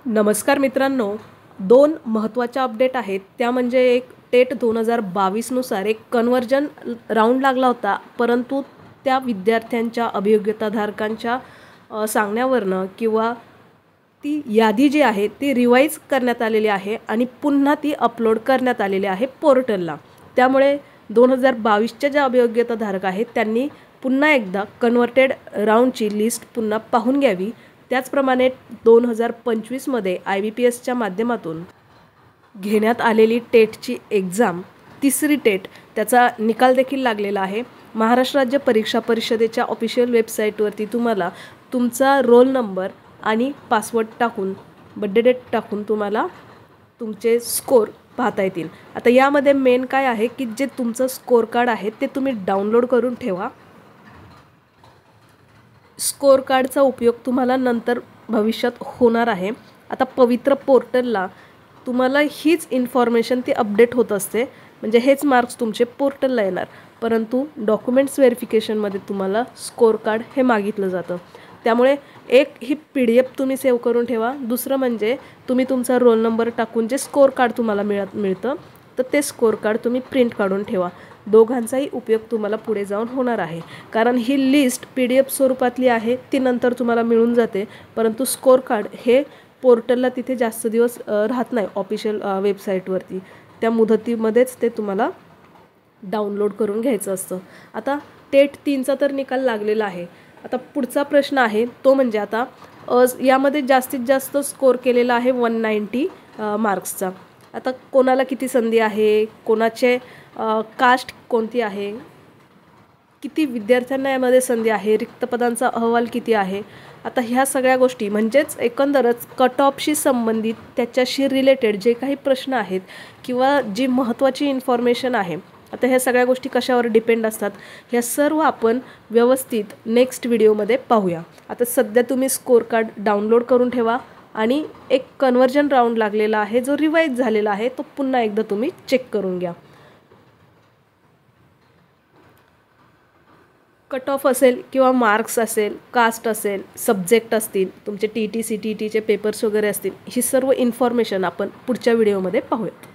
नमस्कार मित्रांनो, दोन महत्त्वाच्या अपडेट आहेत. त्या म्हणजे एक टेट 2022 नुसार एक कन्व्हर्जन राऊंड लागला होता, परंतु त्या विद्यार्थ्यांच्या अभियोग्यताधारकांच्या सांगण्यावरनं किंवा ती यादी जी आहे ती रिवाईज करण्यात आलेली आहे आणि पुन्हा ती अपलोड करण्यात आलेली आहे पोर्टलला. त्यामुळे 2022च्या ज्या अभियोग्यताधारक आहेत त्यांनी पुन्हा एकदा कन्व्हर्टेड राऊंडची लिस्ट पुन्हा पाहून घ्यावी. त्याचप्रमाणे 2025मध्ये IBPSच्या माध्यमातून घेण्यात आलेली टेटची एक्झाम, तिसरी टेट, त्याचा निकाल देखील लागलेला आहे. महाराष्ट्र राज्य परीक्षा परिषदेच्या ऑफिशियल वेबसाईटवरती तुम्हाला तुमचा रोल नंबर आणि पासवर्ड टाकून, बर्थडे डेट टाकून तुम्हाला तुमचे स्कोर पाहता येतील. आता यामध्ये मेन काय आहे की जे तुमचं स्कोर कार्ड आहे ते तुम्ही डाउनलोड करून ठेवा. स्कोर कार्डचा उपयोग तुम्हाला नंतर भविष्यात होणार आहे. आता पवित्र पोर्टलला तुम्हाला हीच इन्फॉर्मेशन ती अपडेट होत असते, म्हणजे हेच मार्क्स तुमचे पोर्टलला येणार. परंतु डॉक्युमेंट्स व्हेरिफिकेशनमध्ये तुम्हाला स्कोर कार्ड हे मागितलं जातं. त्यामुळे एक ही PDF तुम्ही सेव्ह करून ठेवा. दुसरं म्हणजे तुम्ही तुमचा रोल नंबर टाकून जे स्कोर कार्ड तुम्हाला मिळतं तर ते स्कोर कार्ड तुम्ही प्रिंट काढून ठेवा. दोघांचाही उपयोग तुम्हाला पुढे जाऊन होणार आहे, कारण ही लिस्ट PDF स्वरूपातली आहे, ती नंतर तुम्हाला मिळून जाते. परंतु स्कोर कार्ड हे पोर्टलला तिथे जास्त दिवस राहत नाही ऑफिशियल वेबसाईटवरती. त्या मुदतीमध्येच ते तुम्हाला डाउनलोड करून घ्यायचं असतं. आता टेट 3चा तर निकाल लागलेला आहे. आता पुढचा प्रश्न आहे तो म्हणजे आता यामध्ये जास्तीत जास्त स्कोर केलेला आहे 190 मार्क्सचा. आता कोणाला किती संधी आहे, कोणाचे कास्ट कोणती आहे, किती विद्यार्थ्यांना यामध्ये संधी आहे, रिक्त पदांचा अहवाल किती आहे. आता ह्या सगळ्या गोष्टी म्हणजेच एकंदरच कट ऑफशी संबंधित त्याच्याशी रिलेटेड जे काही प्रश्न आहेत किंवा जी महत्त्वाची इन्फॉर्मेशन आहे, आता ह्या सगळ्या गोष्टी कशावर डिपेंड असतात ह्या सर्व आपण व्यवस्थित नेक्स्ट व्हिडिओमध्ये पाहूया. आता सध्या तुम्ही स्कोर कार्ड डाउनलोड करून ठेवा आणि एक कन्व्हर्जन राऊंड लागलेला आहे जो रिवाईज झालेला आहे तो पुन्हा एकदा तुम्ही चेक करून घ्या. कट ऑफ असेल किंवा मार्क्स असेल, कास्ट असेल, सब्जेक्ट असतील, तुमचे TT CTTचे पेपर्स वगैरे असतील, ही सर्व इन्फॉर्मेशन आपण पुढच्या व्हिडिओमध्ये पाहूयात.